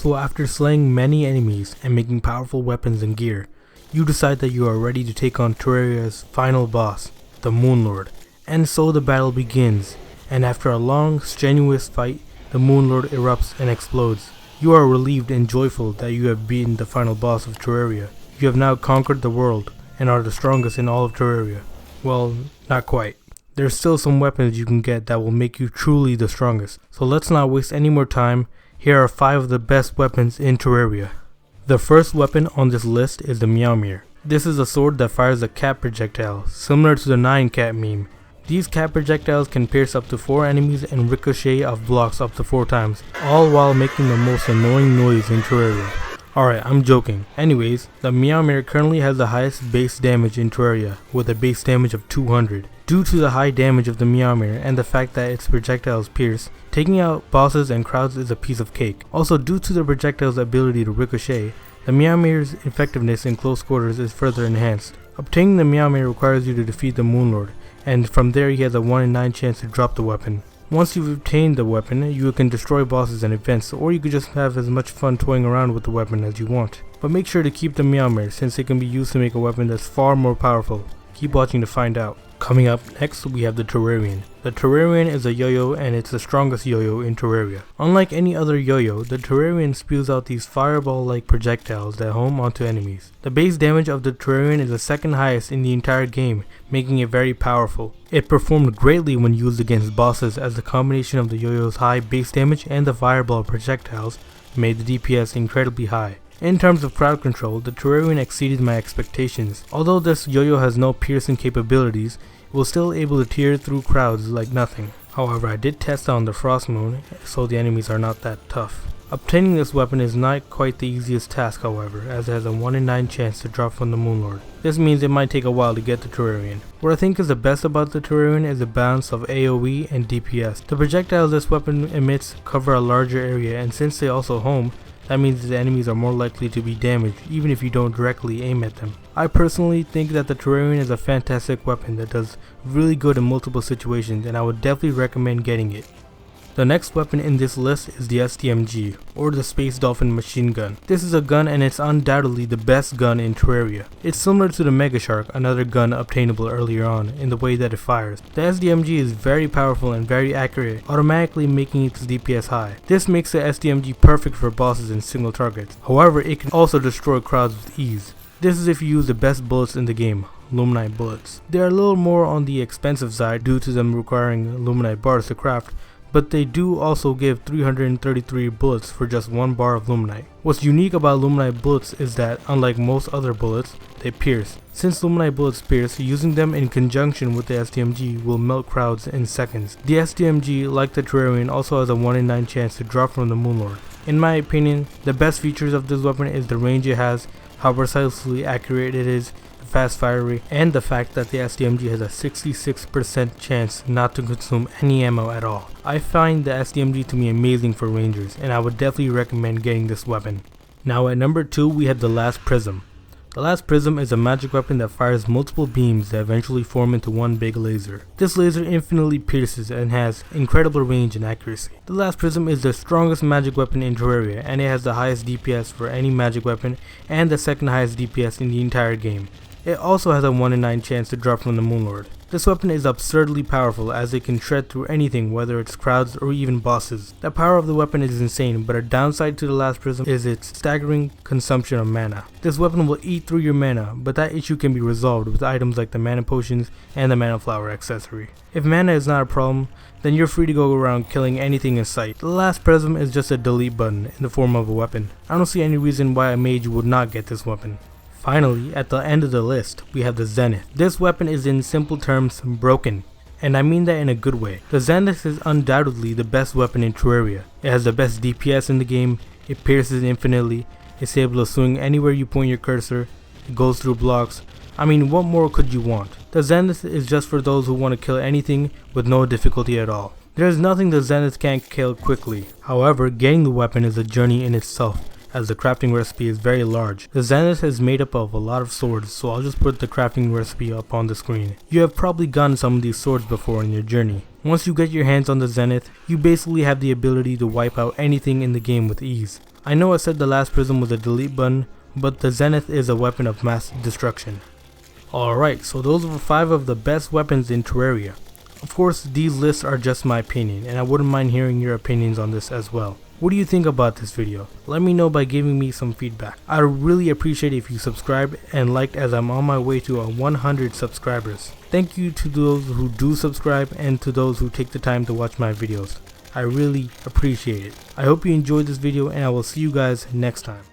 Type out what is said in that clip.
So after slaying many enemies and making powerful weapons and gear, you decide that you are ready to take on Terraria's final boss, the Moonlord. And so the battle begins, and after a long, strenuous fight, the Moonlord erupts and explodes. You are relieved and joyful that you have beaten the final boss of Terraria. You have now conquered the world, and are the strongest in all of Terraria. Well, not quite. There's still some weapons you can get that will make you truly the strongest. So let's not waste any more time. Here are 5 of the best weapons in Terraria. The first weapon on this list is the Meowmere. This is a sword that fires a cat projectile, similar to the 9 cat meme. These cat projectiles can pierce up to 4 enemies and ricochet off blocks up to 4 times, all while making the most annoying noise in Terraria. Alright, I'm joking. Anyways, the Meowmere currently has the highest base damage in Terraria, with a base damage of 200. Due to the high damage of the Meowmere and the fact that its projectiles pierce, taking out bosses and crowds is a piece of cake. Also, due to the projectile's ability to ricochet, the Meowmere's effectiveness in close quarters is further enhanced. Obtaining the Meowmere requires you to defeat the Moonlord, and from there he has a 1 in 9 chance to drop the weapon. Once you've obtained the weapon, you can destroy bosses and events, or you could just have as much fun toying around with the weapon as you want. But make sure to keep the Meowmere, since it can be used to make a weapon that's far more powerful. Keep watching to find out. Coming up next, we have the Terrarian. The Terrarian is a yo-yo, and it's the strongest yo-yo in Terraria. Unlike any other yo-yo, the Terrarian spews out these fireball-like projectiles that home onto enemies. The base damage of the Terrarian is the second highest in the entire game, making it very powerful. It performed greatly when used against bosses, as the combination of the yo-yo's high base damage and the fireball projectiles made the DPS incredibly high. In terms of crowd control, the Terrarian exceeded my expectations. Although this yo-yo has no piercing capabilities, it was still able to tear through crowds like nothing. However, I did test on the Frost Moon, so the enemies are not that tough. Obtaining this weapon is not quite the easiest task, however, as it has a 1 in 9 chance to drop from the Moonlord. This means it might take a while to get the Terrarian. What I think is the best about the Terrarian is the balance of AoE and DPS. The projectiles this weapon emits cover a larger area, and since they also home, that means the enemies are more likely to be damaged even if you don't directly aim at them. I personally think that the Terrarian is a fantastic weapon that does really good in multiple situations, and I would definitely recommend getting it. The next weapon in this list is the S.D.M.G, or the Space Dolphin Machine Gun. This is a gun, and it's undoubtedly the best gun in Terraria. It's similar to the Mega Shark, another gun obtainable earlier on, in the way that it fires. The S.D.M.G is very powerful and very accurate, automatically making its DPS high. This makes the S.D.M.G perfect for bosses and single targets. However, it can also destroy crowds with ease. This is if you use the best bullets in the game, Luminite bullets. They are a little more on the expensive side due to them requiring Luminite bars to craft, but they do also give 333 bullets for just 1 bar of Luminite. What's unique about Luminite bullets is that, unlike most other bullets, they pierce. Since Luminite bullets pierce, using them in conjunction with the S.D.M.G will melt crowds in seconds. The S.D.M.G, like the Terrarian, also has a 1 in 9 chance to drop from the Moonlord. In my opinion, the best features of this weapon is the range it has, how precisely accurate it is, fast fire rate, and the fact that the S.D.M.G has a 66% chance not to consume any ammo at all. I find the S.D.M.G to be amazing for rangers, and I would definitely recommend getting this weapon. Now at number 2 we have the Last Prism. The Last Prism is a magic weapon that fires multiple beams that eventually form into one big laser. This laser infinitely pierces and has incredible range and accuracy. The Last Prism is the strongest magic weapon in Terraria, and it has the highest DPS for any magic weapon and the second highest DPS in the entire game. It also has a 1 in 9 chance to drop from the Moonlord. This weapon is absurdly powerful, as it can shred through anything, whether it's crowds or even bosses. The power of the weapon is insane, but a downside to the Last Prism is its staggering consumption of mana. This weapon will eat through your mana, but that issue can be resolved with items like the mana potions and the mana flower accessory. If mana is not a problem, then you're free to go around killing anything in sight. The Last Prism is just a delete button in the form of a weapon. I don't see any reason why a mage would not get this weapon. Finally, at the end of the list, we have the Zenith. This weapon is in simple terms broken, and I mean that in a good way. The Zenith is undoubtedly the best weapon in Terraria. It has the best DPS in the game, it pierces infinitely, it's able to swing anywhere you point your cursor, it goes through blocks. I mean, what more could you want? The Zenith is just for those who want to kill anything with no difficulty at all. There is nothing the Zenith can't kill quickly. However, getting the weapon is a journey in itself, as the crafting recipe is very large. The Zenith is made up of a lot of swords, so I'll just put the crafting recipe up on the screen. You have probably gotten some of these swords before in your journey. Once you get your hands on the Zenith, you basically have the ability to wipe out anything in the game with ease. I know I said the last prism was a delete button, but the Zenith is a weapon of mass destruction. Alright, so those were 5 of the best weapons in Terraria. Of course, these lists are just my opinion, and I wouldn't mind hearing your opinions on this as well. What do you think about this video? Let me know by giving me some feedback. I'd really appreciate it if you subscribe and liked, as I'm on my way to 100 subscribers. Thank you to those who do subscribe and to those who take the time to watch my videos. I really appreciate it. I hope you enjoyed this video, and I will see you guys next time.